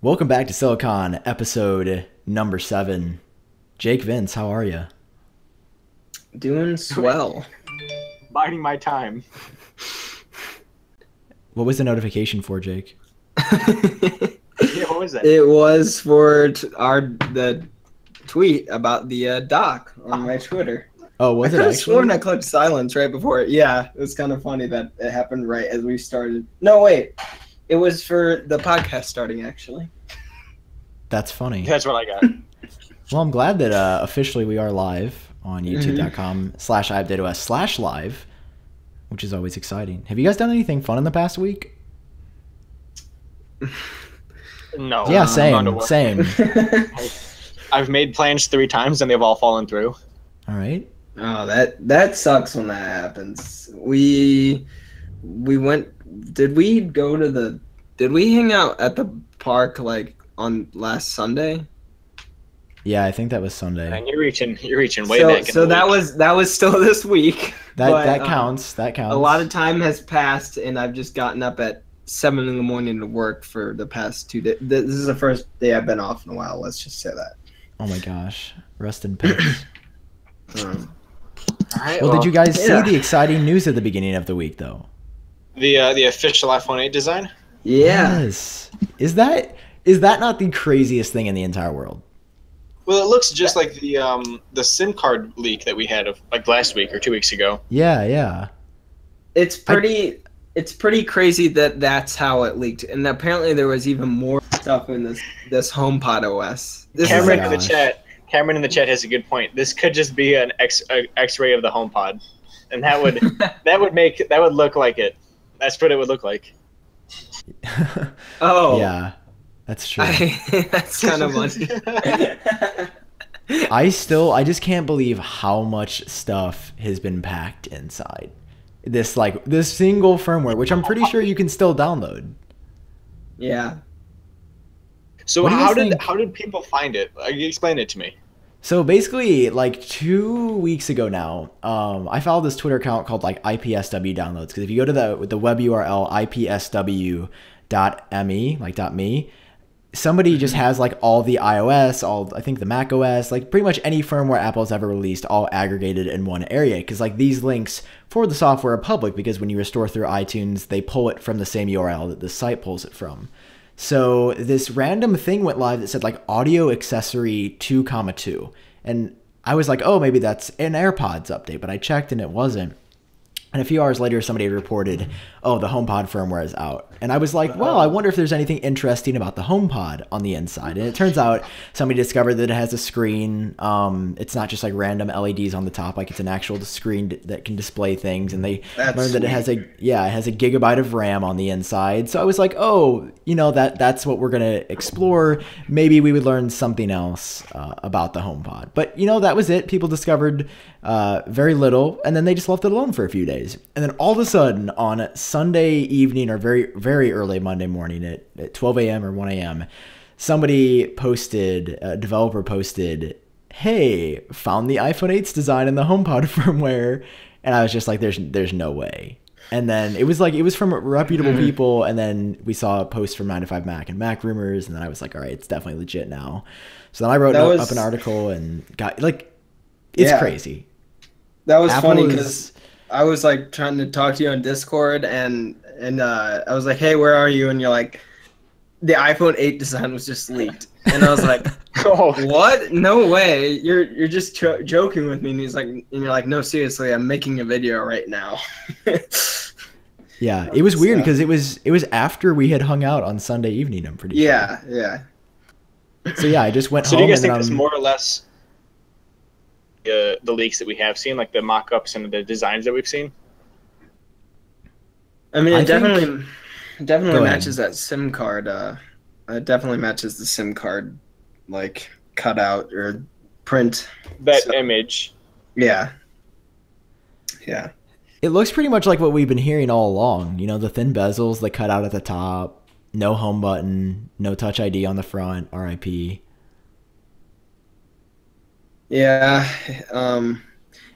Welcome back to Silicon, episode number 7. Jake, Vince, how are you? Doing swell. Biding my time. What was the notification for, Jake? Yeah, what was that? It was for the tweet about the doc on my Twitter. Oh, was I it could have actually? sworn I clicked silence right before it. Yeah, it was kind of funny that it happened right as we started. No, wait. It was for the podcast starting, actually. That's funny. That's what I got. Well, I'm glad that officially we are live on youtube.com/iupdateos/live, which is always exciting. Have you guys done anything fun in the past week? No. Yeah, I'm going to same. work. I've made plans 3 times and they've all fallen through. All right. Oh, that sucks when that happens. We went. Did we go to the? Did we hang out at the park like on last Sunday? Yeah, I think that was Sunday. And you're reaching way back. So in the that week. was still this week. That but, that counts. That counts. A lot of time has passed, and I've just gotten up at 7 in the morning to work for the past 2 days. This is the first day I've been off in a while. Let's just say that. Oh my gosh. Rest in peace. All right. Well, did you guys see yeah. the exciting news at the beginning of the week, though? the official iPhone 8 design? Yeah. Yes. Is that not the craziest thing in the entire world? Well, it looks just like the SIM card leak that we had of like last week or 2 weeks ago. Yeah, yeah. It's pretty crazy that that's how it leaked, and apparently there was even more stuff in this HomePod OS. Cameron in the gosh. chat. Cameron in the chat has a good point. This could just be an X-ray of the HomePod, and that would look like it. That's what it would look like. Oh, Yeah, that's true. that's kind of funny. I just can't believe how much stuff has been packed inside this single firmware, which I'm pretty sure you can still download. Yeah. So What do you how guys think? did people find it? Explain it to me. So basically, like 2 weeks ago now, I followed this Twitter account called like IPSW downloads, because if you go to the web URL ipsw.me, like .me, somebody just has like all the iOS, I think the Mac OS, like pretty much any firmware Apple's ever released, all aggregated in one area. Because like these links for the software are public, because when you restore through iTunes, they pull it from the same URL that the site pulls it from. So this random thing went live that said like audio accessory 2,2. And I was like, oh, maybe that's an AirPods update, but I checked and it wasn't. And a few hours later, somebody reported, oh, the HomePod firmware is out. And I was like, well, I wonder if there's anything interesting about the HomePod on the inside. And it turns out somebody discovered that it has a screen. It's not just like random LEDs on the top. Like it's an actual screen that can display things. And they learned that it has a gigabyte of RAM on the inside. So I was like, oh, that's what we're going to explore. Maybe we would learn something else about the HomePod. But, that was it. People discovered very little. And then they just left it alone for a few days. And then all of a sudden on Sunday evening or very, very early Monday morning at 12 a.m. or 1 a.m., a developer posted, hey, found the iPhone 8's design in the HomePod firmware. And I was just like, there's no way. And then it was from reputable people. And then we saw a post from 9to5Mac and Mac Rumors. And then I was like, all right, it's definitely legit now. So then I wrote up an article and got it's crazy. That was Apple funny because I was like trying to talk to you on Discord, and I was like, hey, where are you? And you're like, the iPhone 8 design was just leaked. And I was like, Oh, what? No way. You're just joking with me. And you're like, no, seriously, I'm making a video right now. Yeah, it was weird because it was after we had hung out on Sunday evening, I'm pretty sure. Yeah. So yeah, I just went so home. do you guys and think then this more or less the leaks that we have seen, like the mock-ups and the designs that we've seen? I mean, I it think- definitely Go ahead. matches that SIM card. It definitely matches the SIM card, like cutout or print. That So- image. Yeah. It looks pretty much like what we've been hearing all along. The thin bezels, the cutout at the top, no home button, no Touch ID on the front, RIP. Yeah.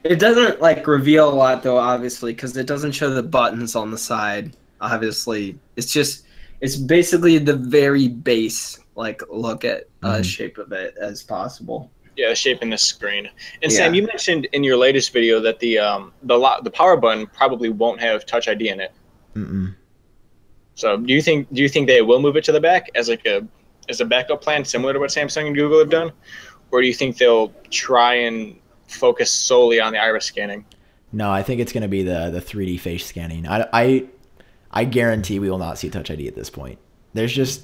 It doesn't like reveal a lot though, obviously, because it doesn't show the buttons on the side. Obviously, it's It's basically the very base like look at Mhm. shape of it as possible. Yeah, the shape in the screen. And Yeah. Sam, you mentioned in your latest video that the power button probably won't have Touch ID in it. Mm-mm. So do you think they will move it to the back as like a backup plan, similar to what Samsung and Google have done, or do you think they'll try and focus solely on the iris scanning? No, I think it's going to be the 3D face scanning. I guarantee we will not see Touch ID at this point. There's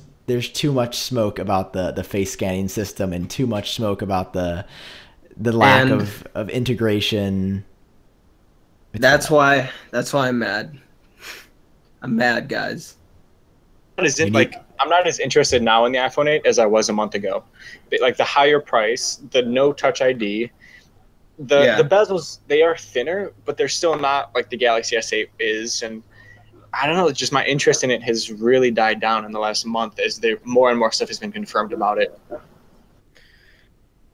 too much smoke about the face scanning system and too much smoke about the lack And of integration. that's why I'm mad. I'm mad, guys. I'm not as interested now in the iPhone 8 as I was a month ago. But, like the higher price, the no Touch ID, the bezels, they are thinner, but they're still not like the Galaxy S8 is. And I don't know, just my interest in it has really died down in the last month as more and more stuff has been confirmed about it.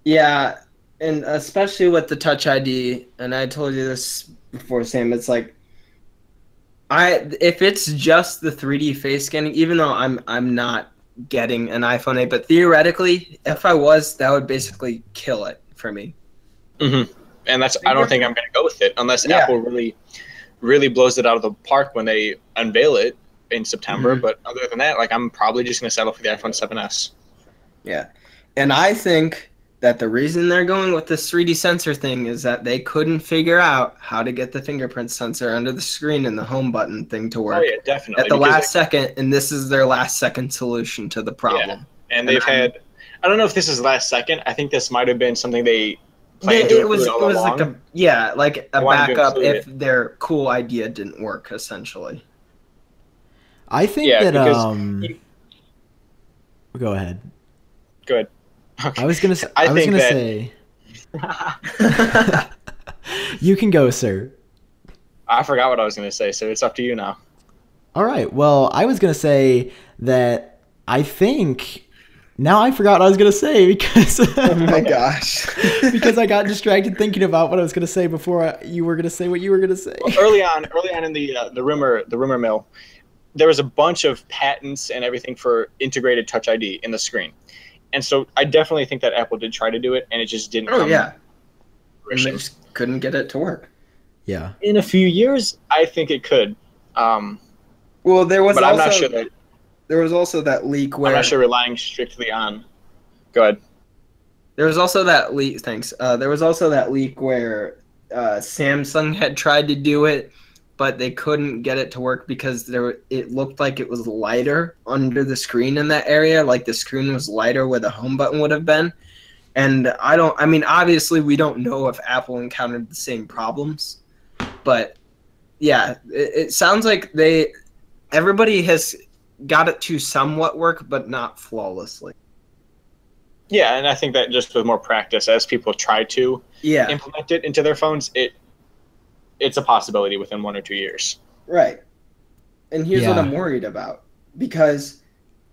Yeah, and especially with the Touch ID, and I told you this before, Sam. It's like if it's just the 3D face scanning, even though I'm not getting an iPhone 8, but theoretically, if I was, that would basically kill it for me. Mm-hmm. And I don't think I'm going to go with it unless Apple really blows it out of the park when they unveil it in September. Mm-hmm. But other than that, like I'm probably just going to settle for the iPhone 7s. Yeah, and I think that the reason they're going with this 3D sensor thing is that they couldn't figure out how to get the fingerprint sensor under the screen and the home button thing to work. Oh yeah, definitely. At the last second, and this is their last second solution to the problem. Yeah. And I don't know if this is last second. I think this might have been something they planned to include all along. Like a backup if their cool idea didn't work, essentially. I think go ahead. Go ahead. Okay. I was gonna say. You can go, sir. I forgot what I was gonna say, so it's up to you now. All right. Well, I was gonna say that I think now I forgot what I was gonna say because oh my gosh, because I got distracted thinking about what I was gonna say before you were gonna say what you were gonna say. Well, early on in the rumor mill, there was a bunch of patents and everything for integrated Touch ID in the screen. And so I definitely think that Apple did try to do it, and it just didn't come to fruition. And they just couldn't get it to work. Yeah. In a few years, I think it could. Well, there was but I'm not sure that. There was also that leak where... I'm not sure relying strictly on... Go ahead. There was also that leak... Thanks. There was also that leak where Samsung had tried to do it, but they couldn't get it to work because it looked like it was lighter under the screen in that area. Like the screen was lighter where the home button would have been. And obviously we don't know if Apple encountered the same problems. But yeah, it sounds like everybody has got it to somewhat work, but not flawlessly. Yeah, and I think that just with more practice, as people try to implement it into their phones, it's a possibility within 1 or 2 years. Right. And here's what I'm worried about. Because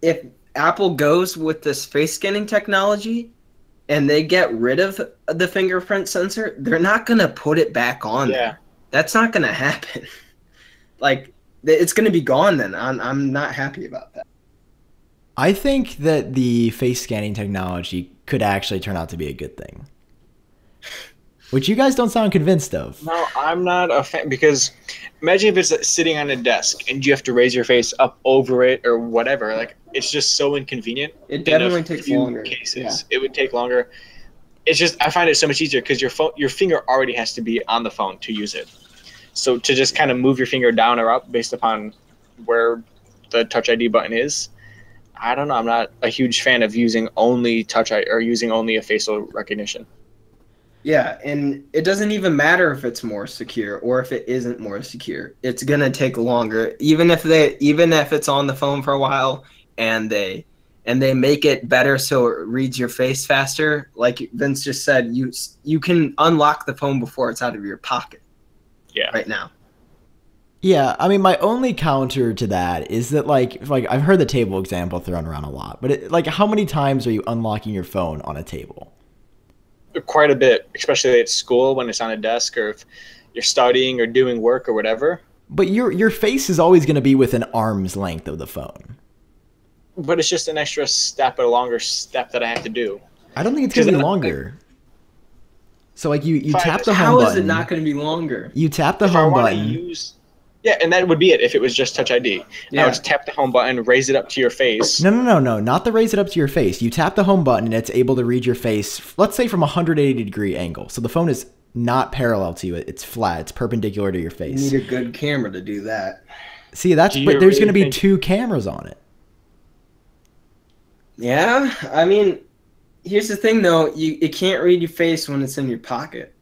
if Apple goes with this face scanning technology and they get rid of the fingerprint sensor, they're not going to put it back on there. That's not going to happen. Like, it's going to be gone then. I'm not happy about that. I think that the face scanning technology could actually turn out to be a good thing. Which you guys don't sound convinced of. No, I'm not a fan because imagine if it's sitting on a desk and you have to raise your face up over it or whatever. Like it's just so inconvenient. It definitely takes longer. Cases, it would take longer. It's just I find it so much easier because your finger already has to be on the phone to use it. So to just kind of move your finger down or up based upon where the Touch ID button is, I don't know. I'm not a huge fan of using only Touch ID or using only a facial recognition. Yeah, and it doesn't even matter if it's more secure or if it isn't more secure. It's gonna take longer, even if it's on the phone for a while, and they make it better so it reads your face faster. Like Vince just said, you can unlock the phone before it's out of your pocket. Yeah. Right now. Yeah, I mean, my only counter to that is that like I've heard the table example thrown around a lot, but how many times are you unlocking your phone on a table? Quite a bit, especially at school when it's on a desk or if you're studying or doing work or whatever. But your face is always going to be within arm's length of the phone. But it's just an extra step, a longer step that I have to do. I don't think it's gonna be longer. So like you tap the home How button. is it not going to be longer? You tap the home button. Yeah, and that would be it if it was just Touch ID. Yeah. I would tap the home button, raise it up to your face. No, not the raise it up to your face. You tap the home button and it's able to read your face, let's say from a 180-degree angle. So the phone is not parallel to you. It's flat. It's perpendicular to your face. You need a good camera to do that. See, but there's going to be 2 cameras on it. Yeah, I mean, here's the thing though. It can't read your face when it's in your pocket.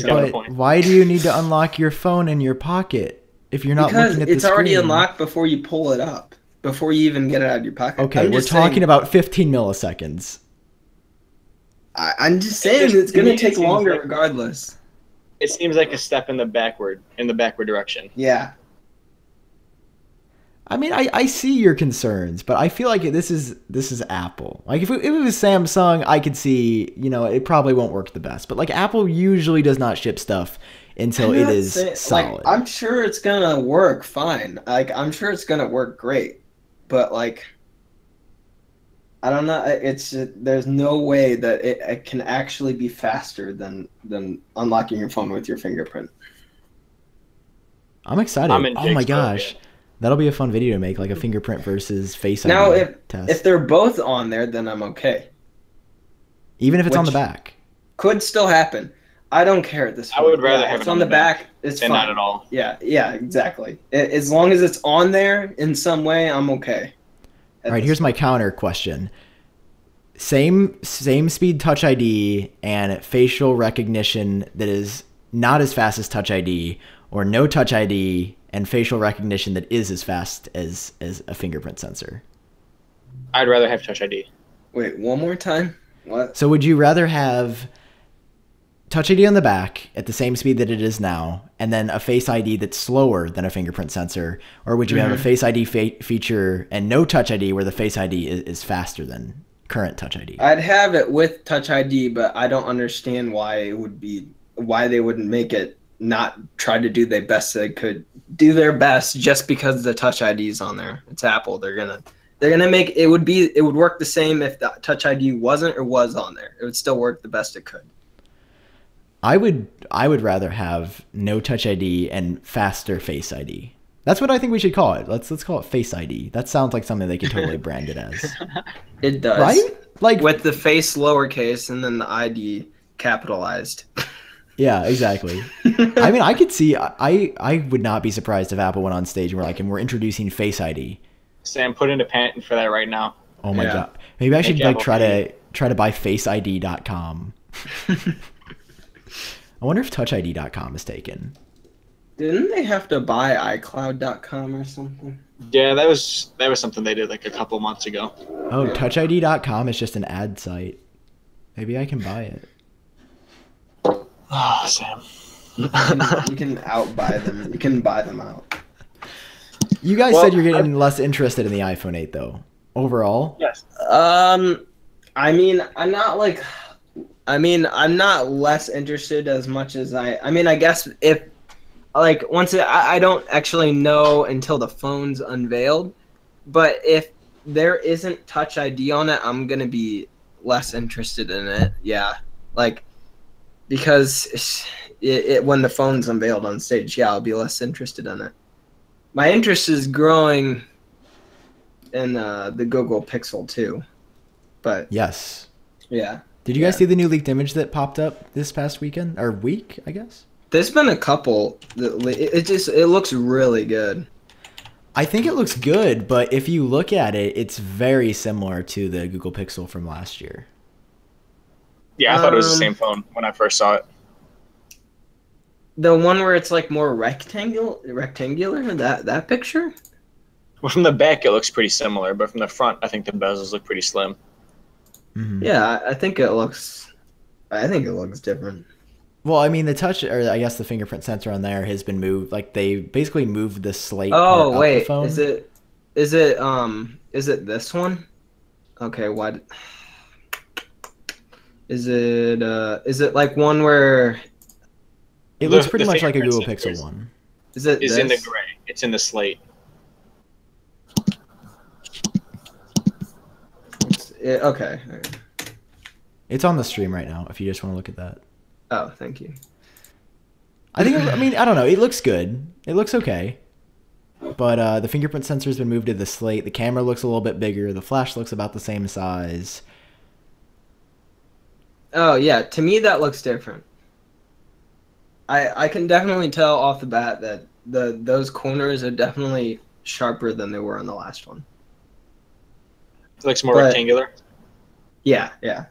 But why do you need to unlock your phone in your pocket if you're not looking at the screen? Because it's already unlocked before you pull it up, before you even get it out of your pocket. Okay, we're talking about 15 milliseconds. I'm just saying it's going to take longer regardless. It seems like a step in the backward direction. Yeah. I mean, I see your concerns, but I feel like this is Apple. Like if it was Samsung, I could see, it probably won't work the best. But like Apple usually does not ship stuff until it is solid. Like, I'm sure it's gonna work fine. Like I'm sure it's gonna work great, but like I don't know. There's no way that it can actually be faster than unlocking your phone with your fingerprint. I'm excited. Oh my gosh. That'll be a fun video to make, like a fingerprint versus Face ID now, test. If they're both on there, then I'm okay. Even if it's on the back? Could still happen. I don't care at this point. I would rather have it on the back. It's fine. Not at all. Yeah, exactly. As long as it's on there in some way, I'm okay. All right, here's my counter question. Same speed Touch ID and facial recognition that is not as fast as Touch ID, or no Touch ID and facial recognition that is as fast as a fingerprint sensor. I'd rather have Touch ID. Wait, one more time? What? So would you rather have Touch ID on the back at the same speed that it is now, and then a Face ID that's slower than a fingerprint sensor, or would you have a Face ID feature and no Touch ID where the Face ID is faster than current Touch ID? I'd have it with Touch ID, but I don't understand why they wouldn't make it not try to do their best they could do their best just because the Touch ID is on there. It's Apple. They're gonna make it would work the same if the Touch ID wasn't or was on there. It would still work the best it could. I would rather have no Touch ID and faster Face ID. That's what I think we should call it. Let's call it Face ID. That sounds like something they could totally brand it as. It does. Right? Like with the face lowercase and then the ID capitalized. Yeah, exactly. I mean, I could see. I would not be surprised if Apple went on stage and we're introducing Face ID. Sam, put in a patent for that right now. Oh my god! Maybe I should try to buy FaceID.com. I wonder if TouchID.com is taken. Didn't they have to buy iCloud.com or something? Yeah, that was something they did like a couple months ago. Oh, TouchID.com is just an ad site. Maybe I can buy it. Oh, Sam. You can outbuy them. You can buy them out. You guys said you're getting less interested in the iPhone 8 though. Overall? Yes. I mean, I'm not less interested as much as I guess if I don't actually know until the phone's unveiled, but if there isn't Touch ID on it, I'm going to be less interested in it. Yeah. Because when the phone's unveiled on stage, I'll be less interested in it. My interest is growing in the Google Pixel 2. But yes. Yeah. Did you guys see the new leaked image that popped up this past weekend? Or week, I guess? There's been a couple. It looks really good. I think it looks good, but if you look at it, it's very similar to the Google Pixel from last year. Yeah, I thought it was the same phone when I first saw it. The one where it's like more rectangular, that picture? Well, from the back, it looks pretty similar, but from the front, I think the bezels look pretty slim. Mm-hmm. Yeah, I think it looks different. Well, I mean, the touch, or I guess the fingerprint sensor on there has been moved. Like they basically moved the slate. Oh wait, the phone. is it this one? Okay, what? Is it like one where? It looks pretty much like a Google Pixel one. Is it? Is in the gray. It's in the slate. Okay. It's on the stream right now if you just want to look at that. Oh, thank you. I think, I mean, I don't know. It looks good. It looks okay. But the fingerprint sensor's been moved to the slate. The camera looks a little bit bigger. The flash looks about the same size. Oh, yeah. To me, that looks different. I can definitely tell off the bat that those corners are definitely sharper than they were on the last one. It looks more rectangular. Yeah, yeah.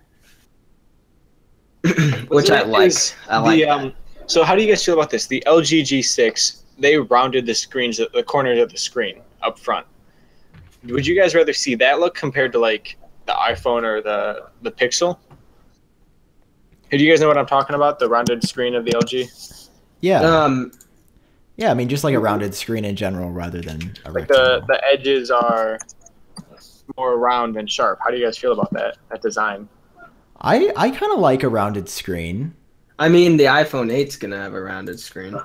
Which I like. I like that. So how do you guys feel about this? The LG G6, they rounded the corners of the screen up front. Would you guys rather see that look compared to like the iPhone or the Pixel? Do you guys know what I'm talking about? The rounded screen of the LG? Yeah. Yeah, I mean, just like a rounded screen in general rather than a rectangle. The edges are more round and sharp. How do you guys feel about that design? I kind of like a rounded screen. I mean, the iPhone 8's going to have a rounded screen.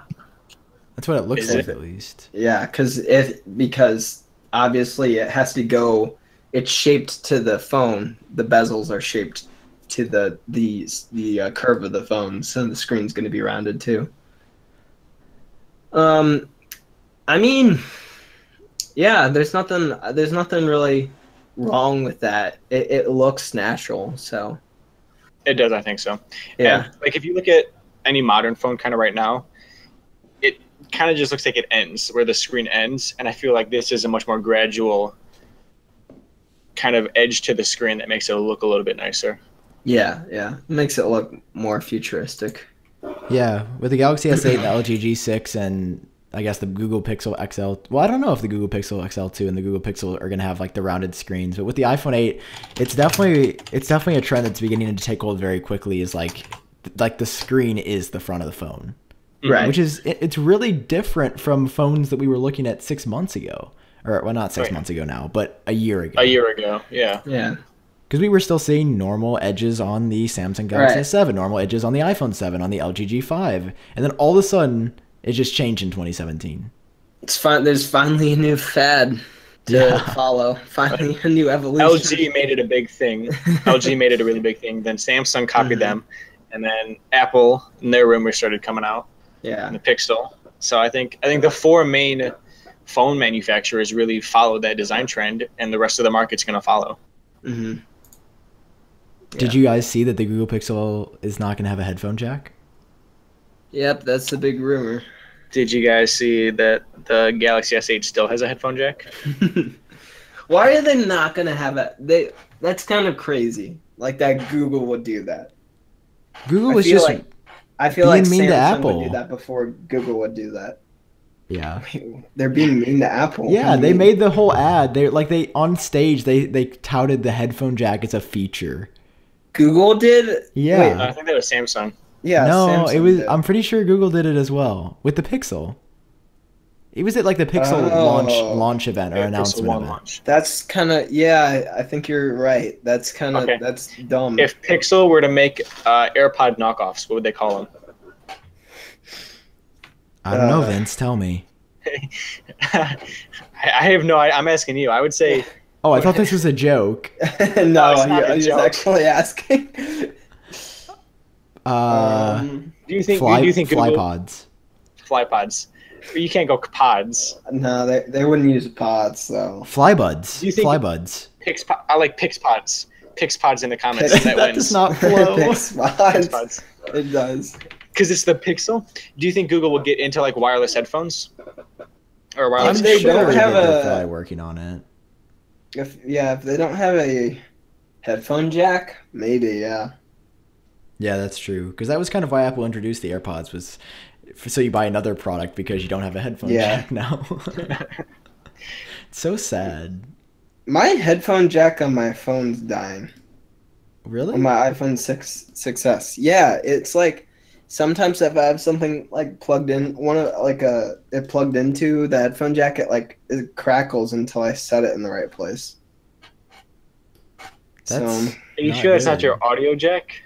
That's what it looks like, at least. Yeah, because obviously it has to go. It's shaped to the phone. The bezels are shaped to the curve of the phone, so the screen's going to be rounded too. I mean, yeah, there's nothing really wrong with that. It looks natural, so. It does, I think so. Yeah. And, like if you look at any modern phone kind of right now, it kind of just looks like it ends, where the screen ends, and I feel like this is a much more gradual kind of edge to the screen that makes it look a little bit nicer. Yeah, yeah. It makes it look more futuristic. Yeah, with the Galaxy S8 and the LG G6 and I guess the Google Pixel XL. Well, I don't know if the Google Pixel XL2 and the Google Pixel are going to have like the rounded screens, but with the iPhone 8, it's definitely a trend that's beginning to take hold very quickly. Is like the screen is the front of the phone, right? Which is it's really different from phones that we were looking at 6 months ago, or well, not 6 months ago now, but a year ago. A year ago, yeah, yeah. Because we were still seeing normal edges on the Samsung Galaxy S7, normal edges on the iPhone 7, on the LG G5, and then all of a sudden it just changed in 2017. It's fun. There's finally a new fad to follow. Finally, a new evolution. LG made it a big thing. LG made it a really big thing. Then Samsung copied them, and then Apple and their rumors started coming out. Yeah. And the Pixel. So I think the four main phone manufacturers really followed that design trend, and the rest of the market's going to follow. Mm-hmm. Did you guys see that the Google Pixel is not going to have a headphone jack? Yep, that's the big rumor. Did you guys see that the Galaxy S8 still has a headphone jack? Why are they not going to have it? That's kind of crazy. Like that Google would do that. Google was just I feel like mean Samsung to Apple. would do that before Google would do that. Yeah. They're being mean to Apple. Yeah, they made the whole ad. They on stage they touted the headphone jack as a feature. Google did? Yeah. Wait, I think that was Samsung. Yeah, no, Samsung it was. did. I'm pretty sure Google did it as well with the Pixel. It was at like the Pixel launch event or announcement event. Launch. That's kind of I think you're right. That's kind of that's dumb. If Pixel were to make AirPod knockoffs, what would they call them? I don't know, Vince. Tell me. I have no. I'm asking you. I would say. Oh, I thought this was a joke. No, I was actually asking. Do you think Google, FlyPods? FlyPods. You can't go pods. No, they wouldn't use pods, so. FlyBuds. Do you think FlyBuds. I like Pixpods. Pixpods in the comments. That That wins. does not flow. Pixpods. It does. Because it's the Pixel. Do you think Google will get into like wireless headphones? Or I'm wireless? they sure don't have they're a- probably working on it. If they don't have a headphone jack, maybe, yeah. Yeah, that's true. Because that was kind of why Apple introduced the AirPods was so you buy another product because you don't have a headphone jack now. It's so sad. My headphone jack on my phone's dying. Really? On my iPhone 6S. Yeah, it's like sometimes if I have something like plugged in, it plugged into the headphone jack, it crackles until I set it in the right place. That's Are you not sure that's not good. your audio jack?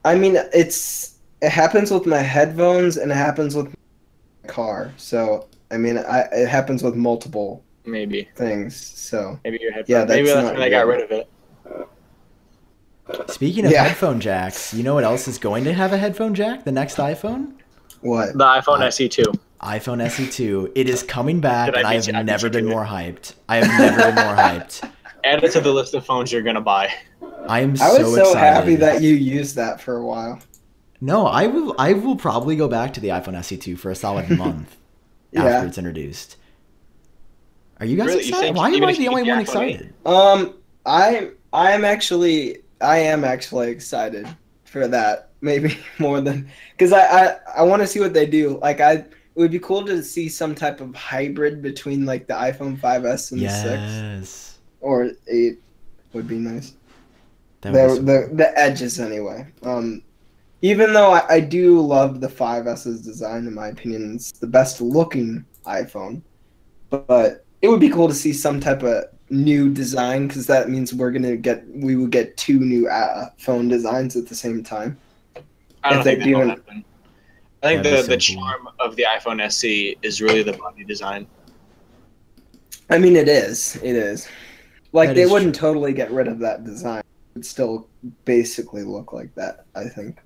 I mean, it happens with my headphones and it happens with my car. So I mean, it happens with multiple Maybe. things. So Maybe your headphones. Yeah, Maybe that's that's not when they got good. rid of it. Speaking of headphone jacks, you know what else is going to have a headphone jack? The next iPhone? What? The iPhone SE2. iPhone SE2. It is coming back, and I have never been more hyped. I have never been more hyped. Add it to the list of phones you're gonna buy. I was so excited. happy that you used that for a while. No, I will probably go back to the iPhone SE2 for a solid month after it's introduced. Are you guys excited? Why am I the only one excited? I am actually excited for that. Maybe more than because I want to see what they do. Like it would be cool to see some type of hybrid between like the iPhone 5S and the 6 or 8 would be nice. The edges anyway. Even though I do love the 5S's design, in my opinion, it's the best looking iPhone, but it would be cool to see some type of new design because that means we will get 2 new phone designs at the same time. I don't think that'll happen. I think the charm of the iPhone SE is really the body design. I mean, it is. It is. Like, they wouldn't totally get rid of that design. It would still basically look like that, I think.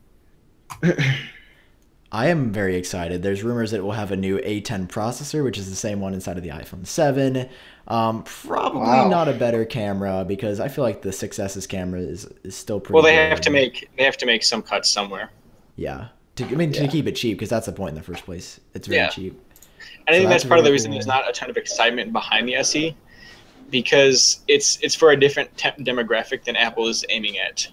I am very excited. There's rumors that it will have a new A10 processor, which is the same one inside of the iPhone 7. Probably not a better camera because I feel like the 6S's camera is still pretty good. Well, they have to make some cuts somewhere. Yeah. To keep it cheap because that's the point in the first place. It's very cheap. I think that's part of the reason there's not a ton of excitement behind the SE because it's for a different demographic than Apple is aiming at.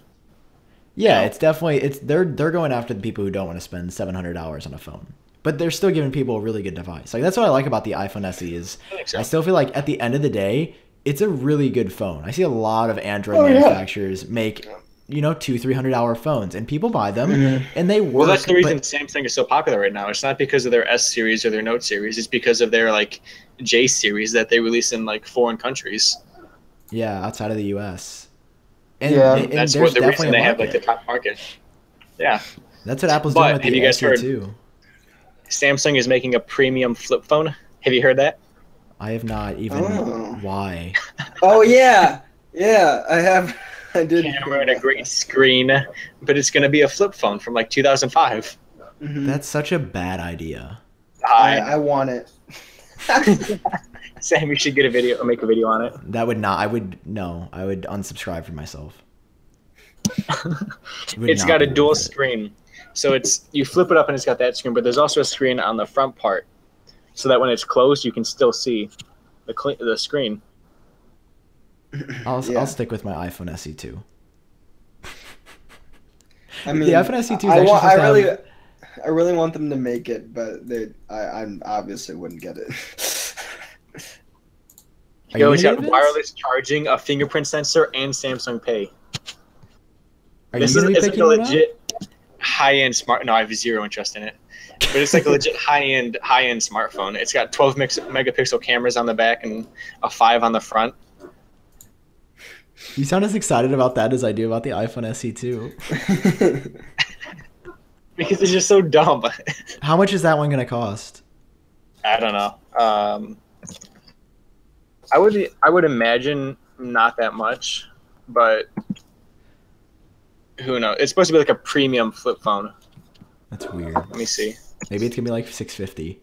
Yeah, it's definitely they're going after the people who don't want to spend $700 on a phone, but they're still giving people a really good device. Like that's what I like about the iPhone SE is I still feel like at the end of the day, it's a really good phone. I see a lot of Android manufacturers make $200-$300 phones, and people buy them and they work. Well, that's the reason Samsung is so popular right now. It's not because of their S series or their Note series. It's because of their like J series that they release in like foreign countries. Yeah, outside of the U.S. And that's the reason they have like the top market. Yeah, that's what Apple's doing with the SE too. Samsung is making a premium flip phone. Have you heard that? I have not even. Why? Oh yeah, I have. I did. Camera and a great screen, but it's going to be a flip phone from like 2005. Mm-hmm. That's such a bad idea. I want it. Sam, you should get a video or make a video on it. That would not. I would unsubscribe for myself. It's got a dual screen, so you flip it up and it's got that screen, but there's also a screen on the front part, so that when it's closed, you can still see the screen. I'll stick with my iPhone SE 2. I mean, the iPhone SE 2 is I really want them to make it, but I obviously wouldn't get it. It's got wireless charging, a fingerprint sensor, and Samsung Pay. This is like a legit high-end smart. No, I have zero interest in it. But it's like a legit high-end smartphone. It's got 12 megapixel cameras on the back and a 5 on the front. You sound as excited about that as I do about the iPhone SE 2. Because it's just so dumb. How much is that one going to cost? I don't know. I would imagine not that much, but who knows? It's supposed to be like a premium flip phone. That's weird. Let me see. Maybe it's gonna be like $650.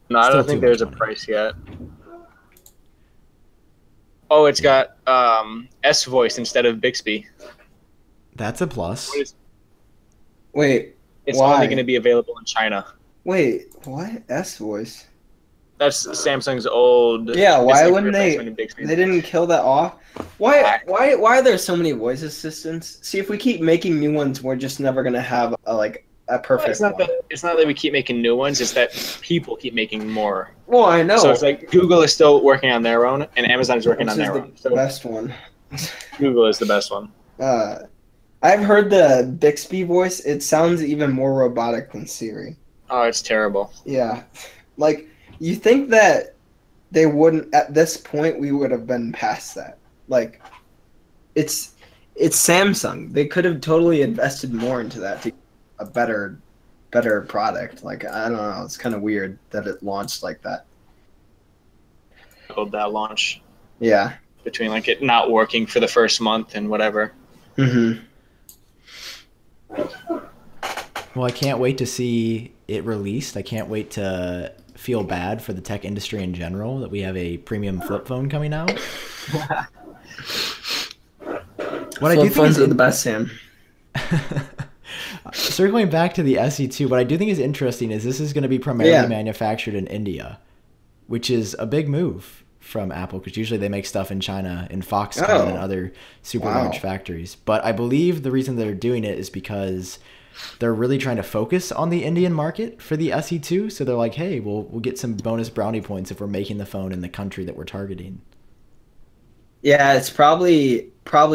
No, I don't think there's a price yet. Oh, it's got S voice instead of Bixby. That's a plus. Wait, it's only going to be available in China. Wait, what? S voice? That's Samsung's old. Yeah, why wouldn't they? They didn't kill that off. Why are there so many voice assistants? See, if we keep making new ones, we're just never gonna have a perfect. Well, it's not that we keep making new ones. It's that people keep making more. Well, I know. So it's like Google is still working on their own, and Amazon is working on their own. The best one. Google is the best one. I've heard the Bixby voice. It sounds even more robotic than Siri. Oh, it's terrible. Yeah, like. You think that they wouldn't at this point we would have been past that. Like it's Samsung. They could have totally invested more into that to get a better product. Like I don't know, it's kind of weird that it launched like that. Hold that launch. Yeah. between like it not working for the first month and whatever. Mm-hmm. Well, I can't wait to see it released. I can't wait to feel bad for the tech industry in general that we have a premium flip phone coming out. What Flip phones are the best, Sam. Circling back to the SE2, what I do think is interesting is this is going to be primarily manufactured in India, which is a big move from Apple because usually they make stuff in China, in Foxconn and other super large factories. But I believe the reason they're doing it is because they're really trying to focus on the Indian market for the SE2. So they're like, hey, we'll get some bonus brownie points if we're making the phone in the country that we're targeting. Yeah, it's probably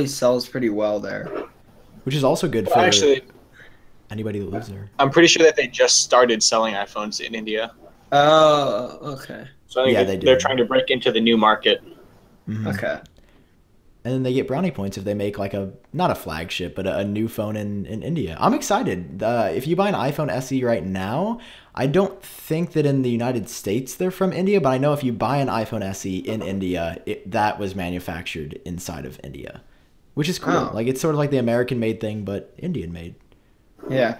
sells pretty well there. Which is also good for anybody that lives there. I'm pretty sure that they just started selling iPhones in India. Oh, okay. So I think they're trying to break into the new market. Mm-hmm. Okay. And then they get brownie points if they make like not a flagship, but a new phone in India. I'm excited. If you buy an iPhone SE right now, I don't think that in the United States they're from India, but I know if you buy an iPhone SE in India, that was manufactured inside of India, which is cool. Like it's sort of like the American-made thing, but Indian-made. Yeah.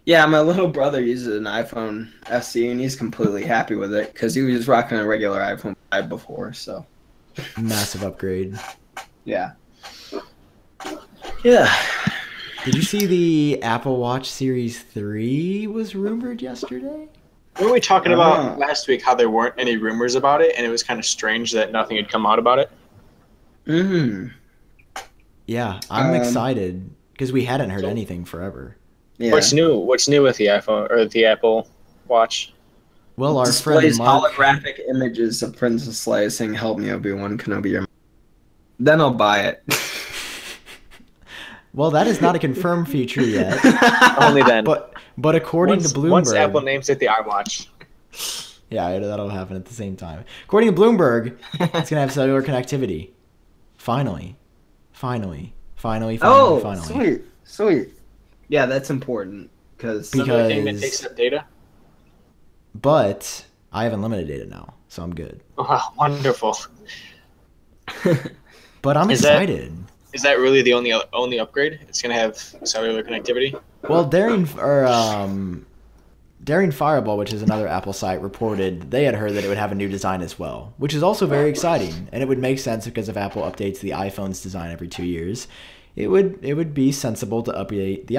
Yeah, my little brother uses an iPhone SE, and he's completely happy with it because he was rocking a regular iPhone 5 before, so. Massive upgrade. Yeah. Yeah. Did you see the Apple Watch Series 3 was rumored yesterday? Weren't we talking about last week how there weren't any rumors about it, and it was kind of strange that nothing had come out about it? Mm-hmm. Yeah, I'm excited because we hadn't heard anything forever. Yeah. What's new? What's new with the iPhone or the Apple Watch? Well, our displays friend Mark, holographic images of Princess Leia saying, "Help me, Obi-Wan Kenobi." Your then I'll buy it. Well, that is not a confirmed feature yet. Only then. But according to Bloomberg, once Apple names it the iWatch. Yeah, that'll happen at the same time. According to Bloomberg, it's gonna have cellular connectivity. Finally. Oh, sweet. Yeah, that's important because thing that takes up data. But I have unlimited data now, so I'm good. Wow, wonderful. But I'm excited. Is that really the only upgrade? It's gonna have cellular connectivity. Well, Daring Fireball, which is another Apple site, reported they had heard that it would have a new design as well, which is also very exciting, and it would make sense because if Apple updates the iPhone's design every 2 years, it would be sensible to update the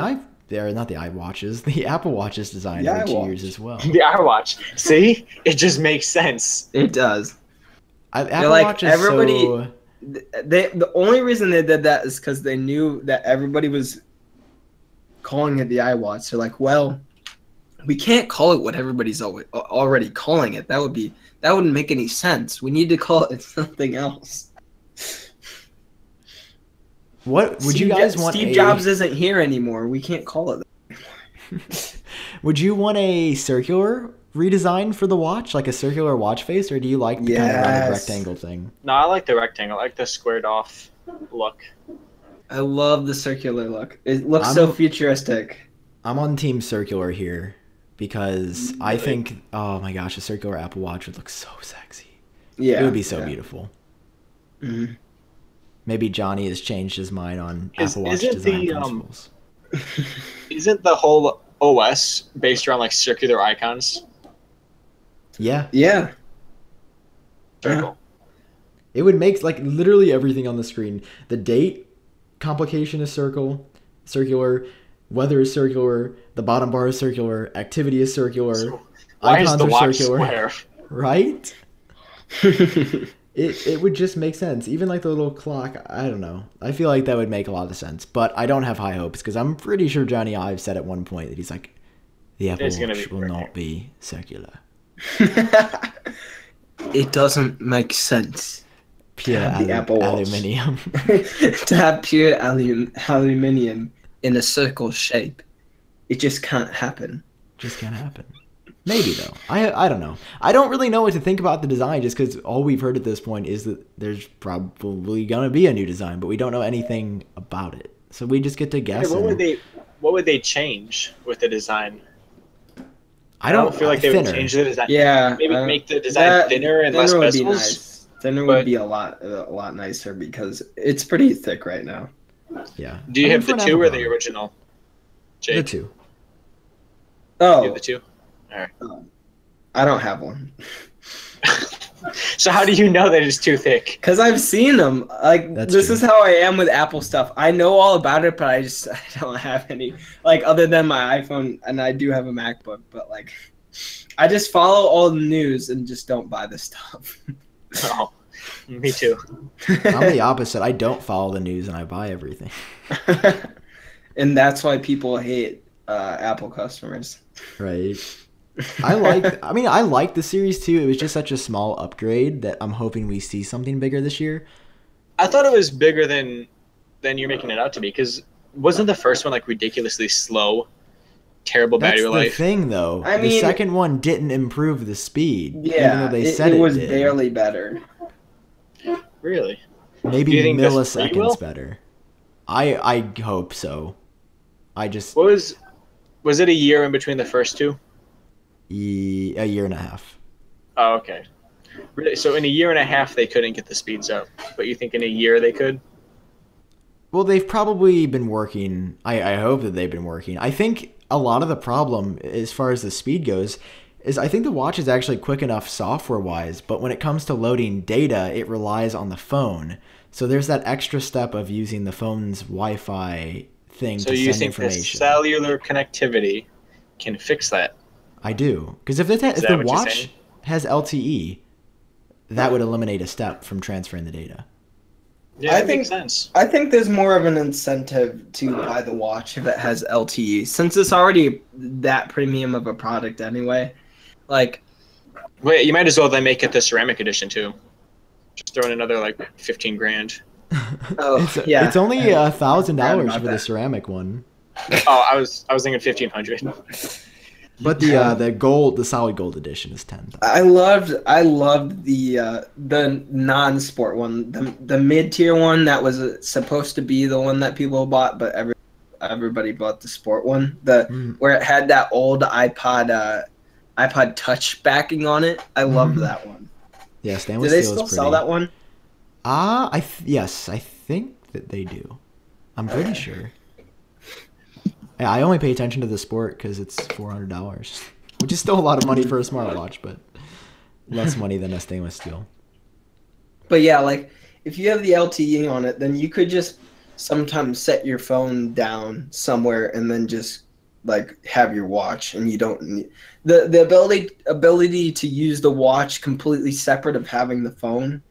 Apple Watch's design every 2 years as well. The iWatch. See, it just makes sense. It does. Apple Watch is so... The only reason they did that is because they knew that everybody was calling it the iWatch. They're like, well, we can't call it what everybody's already calling it. That wouldn't make any sense. We need to call it something else. What would you guys want? Steve Jobs isn't here anymore. We can't call it that. Would you want a circular redesign for the watch, like a circular watch face, or do you like the kind of rounded rectangle thing? No, I like the rectangle. I like the squared off look. I love the circular look. It looks so futuristic. I'm on team circular here because I think, oh my gosh, a circular Apple Watch would look so sexy. Yeah, it would be so beautiful. Mm-hmm. Maybe Johnny has changed his mind on Apple Watch design principles. Isn't the whole OS based around like circular icons? Yeah. Circle. It would make like literally everything on the screen. The date complication is circular, weather is circular, the bottom bar is circular, activity is circular, so why icons is the are watch circular. Square? Right? It would just make sense. Even like the little clock, I don't know. I feel like that would make a lot of sense. But I don't have high hopes because I'm pretty sure Johnny Ive said at one point that he's like, the Apple Watch will not be circular. It doesn't make sense. Pure aluminium. To have pure aluminium in a circle shape. It just can't happen. Maybe though. I don't know. I don't really know what to think about the design just because all we've heard at this point is that there's probably gonna be a new design, but we don't know anything about it. So we just get to guess. What would they change with the design? I don't feel like they would change the design. Yeah. Maybe make the design thinner and less bezels. Nice. Thinner would be a lot nicer because it's pretty thick right now. Yeah. Do you have the 2 or the original? Jake? The 2. Oh. You have the 2? All right. I don't have one. So how do you know that it's too thick? Because I've seen them. Like, this is how I am with Apple stuff. I know all about it, but I don't have any. Like, other than my iPhone, and I do have a MacBook, but like, I just follow all the news and just don't buy the stuff. Oh, me too. I'm the opposite. I don't follow the news and I buy everything. And that's why people hate Apple customers. Right. I like the Series 2. It was just such a small upgrade that I'm hoping we see something bigger this year. I thought it was bigger than you're making it out to be, because wasn't the first one like ridiculously slow, terrible battery life? That's the thing, though. The second one didn't improve the speed. Yeah, even though they said it was did. barely better. Really? Maybe milliseconds better. I hope so. Was it a year in between the first 2? A year and a half. Oh, okay. Really? So in a year and a half they couldn't get the speeds up, but you think in a year they could? Well, they've probably been working. I hope that they've been working. I think a lot of the problem as far as the speed goes is I think the watch is actually quick enough software-wise, but when it comes to loading data, it relies on the phone. So there's that extra step of using the phone's Wi-Fi thing to send information. So you think the cellular connectivity can fix that? I do. Because if the watch has LTE, that would eliminate a step from transferring the data. Yeah, that makes sense. I think there's more of an incentive to buy the watch if it has LTE, since it's already that premium of a product anyway. Like, wait, you might as well then make it the ceramic edition too. Just throw in another like 15 grand. It's only $1,000 for the ceramic one. Oh, I was thinking 1,500. But the solid gold edition is 10. I loved the non-sport one, the mid-tier one that was supposed to be the one that people bought, but everybody bought the sport one. Where it had that old iPod Touch backing on it. I loved that one. Yeah, stainless steel. Do they still still sell that one? Yes, I think that they do. I'm pretty sure. Yeah, I only pay attention to the sport because it's $400, which is still a lot of money for a smartwatch, but less money than a stainless steel. But yeah, like if you have the LTE on it, then you could just sometimes set your phone down somewhere and then just like have your watch, and you don't need the ability to use the watch completely separate of having the phone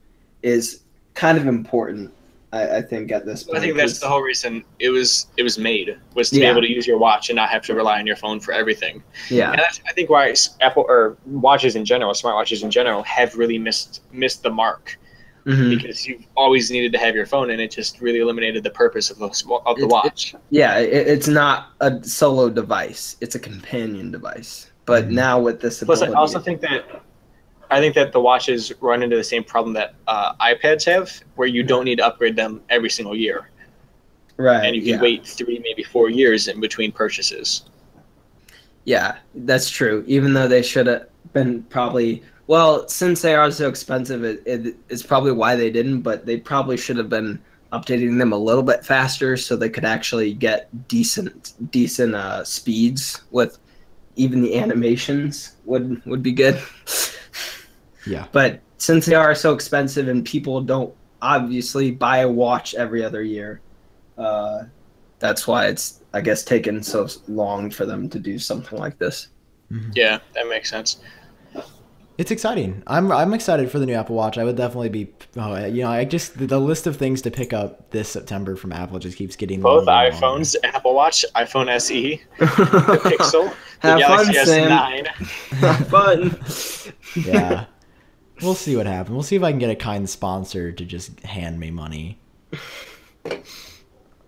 is kind of important. I think at this point. I think that's the whole reason it was made, was to be able to use your watch and not have to rely on your phone for everything. Yeah. And that's, I think, why Apple or watches in general, smartwatches in general, have really missed the mark. Mm-hmm. Because you've always needed to have your phone, and it just really eliminated the purpose of the watch. It's not a solo device; it's a companion device. But now with this ability, plus, I also think that the watches run into the same problem that iPads have, where you don't need to upgrade them every single year. Right. And you can wait 3, maybe 4 years in between purchases. Yeah, that's true. Even though they should have been probably, well, since they are so expensive, it's probably why they didn't, but they probably should have been updating them a little bit faster so they could actually get decent speeds with even the animations would be good. Yeah. But since they are so expensive and people don't obviously buy a watch every other year, that's why it's, I guess, taken so long for them to do something like this. Mm-hmm. Yeah, that makes sense. It's exciting. I'm excited for the new Apple Watch. I would definitely be, the list of things to pick up this September from Apple just keeps getting both longer iPhones, Apple Watch, iPhone SE, the Pixel, the Galaxy S9. Have fun. Yeah. We'll see what happens. We'll see if I can get a kind sponsor to just hand me money.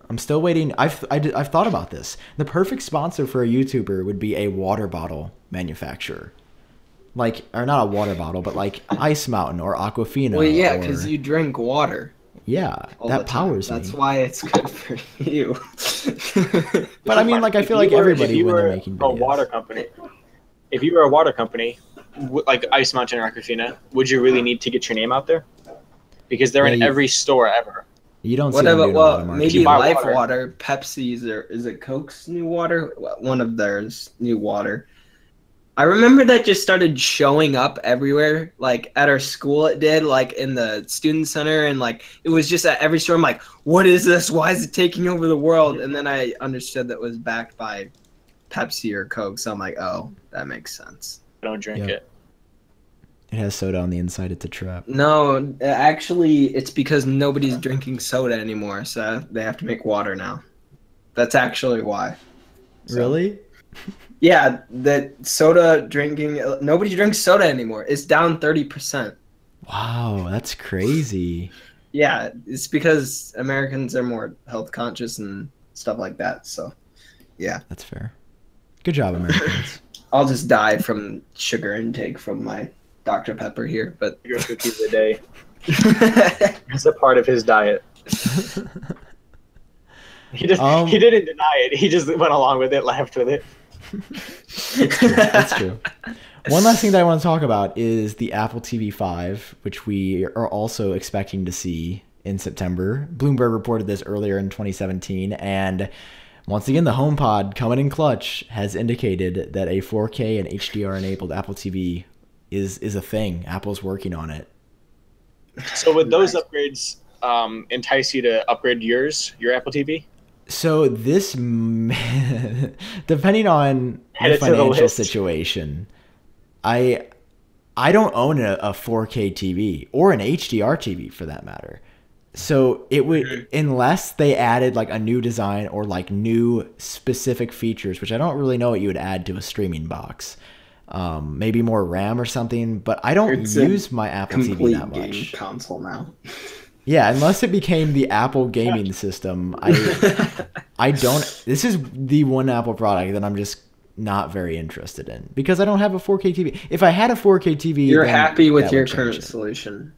I'm still waiting. I've thought about this. The perfect sponsor for a YouTuber would be a water bottle manufacturer. Or not a water bottle, but like Ice Mountain or Aquafina. Well, yeah, because you drink water. Yeah, that powers me. That's why it's good for you. But I mean, I feel like everybody when they're making videos. If you were a water company, like Ice Mountain or Aquafina, would you really need to get your name out there? because they're in every store ever. You don't see them doing a lot of marketing. Maybe Life water, Pepsi's, or is it Coke's new water? One of theirs new water. I remember that just started showing up everywhere. Like at our school, it did. Like in the student center, and like it was just at every store. I'm like, what is this? Why is it taking over the world? And then I understood that it was backed by Pepsi or Coke. So I'm like, oh, that makes sense. I don't drink it. It has soda on the inside. It's a trap. No, actually, it's because nobody's drinking soda anymore, so they have to make water now. That's actually why. So, really? Yeah, that soda drinking. Nobody drinks soda anymore. It's down 30%. Wow, that's crazy. Yeah, it's because Americans are more health conscious and stuff like that. So, yeah. That's fair. Good job, Americans. I'll just die from sugar intake from my Dr. Pepper here, but your cookies a day. It's a part of his diet. He didn't deny it. He just went along with it, laughed with it. That's true. One last thing that I want to talk about is the Apple TV 5, which we are also expecting to see in September. Bloomberg reported this earlier in 2017, and once again, the HomePod, coming in clutch, has indicated that a 4K and HDR-enabled Apple TV is a thing. Apple's working on it. So would those upgrades entice you to upgrade your Apple TV? So this, depending on the financial situation, I don't own a 4K TV or an HDR TV for that matter. So it would, unless they added like a new design or like new specific features, which I don't really know what you would add to a streaming box. Maybe more RAM or something, but I don't use my Apple TV that much. Game console now. Yeah, unless it became the Apple gaming system, I don't. This is the one Apple product that I'm just not very interested in because I don't have a 4K TV. If I had a 4K TV, you're happy with your current solution.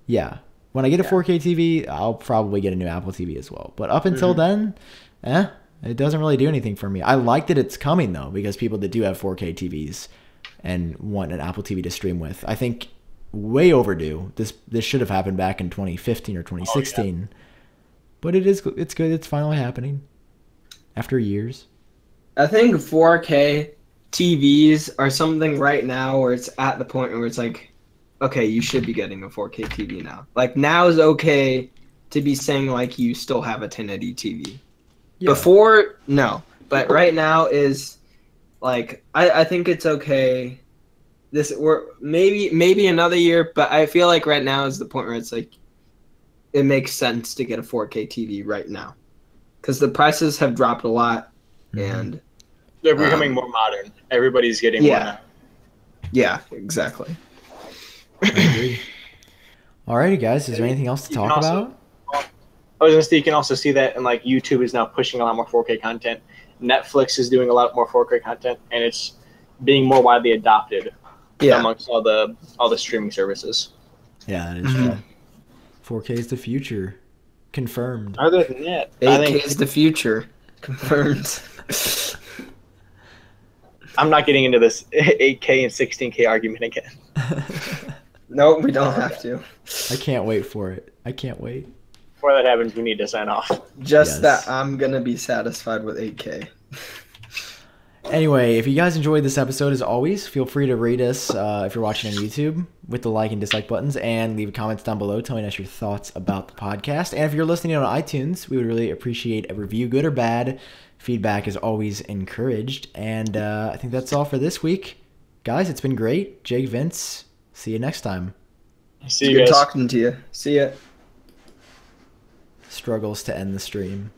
Yeah, when I get a 4K TV, I'll probably get a new Apple TV as well. But up until then, it doesn't really do anything for me. I like that it's coming though, because people that do have 4K TVs and want an Apple TV to stream with, I think way overdue. This should have happened back in 2015 or 2016. But it's good. It's finally happening after years. I think 4K TVs are something right now where it's at the point where it's like, okay, you should be getting a 4K TV now. Like now is okay to be saying like you still have a 1080 TV. Yeah. Before, no. But right now is like I think it's okay. We're maybe another year, but I feel like right now is the point where it's like it makes sense to get a 4K TV right now because the prices have dropped a lot and they're becoming more modern. Everybody's getting more now. Yeah, exactly. I agree. Alrighty, guys. Is there anything else to talk about? I was going to say you can also see that, and like YouTube is now pushing a lot more 4K content. Netflix is doing a lot more 4K content, and it's being more widely adopted amongst all the streaming services. Yeah, that is true. 4K is the future. Confirmed. Other than that, 8K is the future. Confirmed. I'm not getting into this 8K and 16K argument again. No, we don't have to. I can't wait for it. I can't wait. Before that happens, we need to sign off. Just that I'm going to be satisfied with 8K. Anyway, if you guys enjoyed this episode, as always, feel free to rate us if you're watching on YouTube with the like and dislike buttons, and leave comments down below telling us your thoughts about the podcast. And if you're listening on iTunes, we would really appreciate a review, good or bad. Feedback is always encouraged. And I think that's all for this week. Guys, it's been great. Jake, Vince, see you next time. See you guys. Good talking to you. See ya. Struggles to end the stream.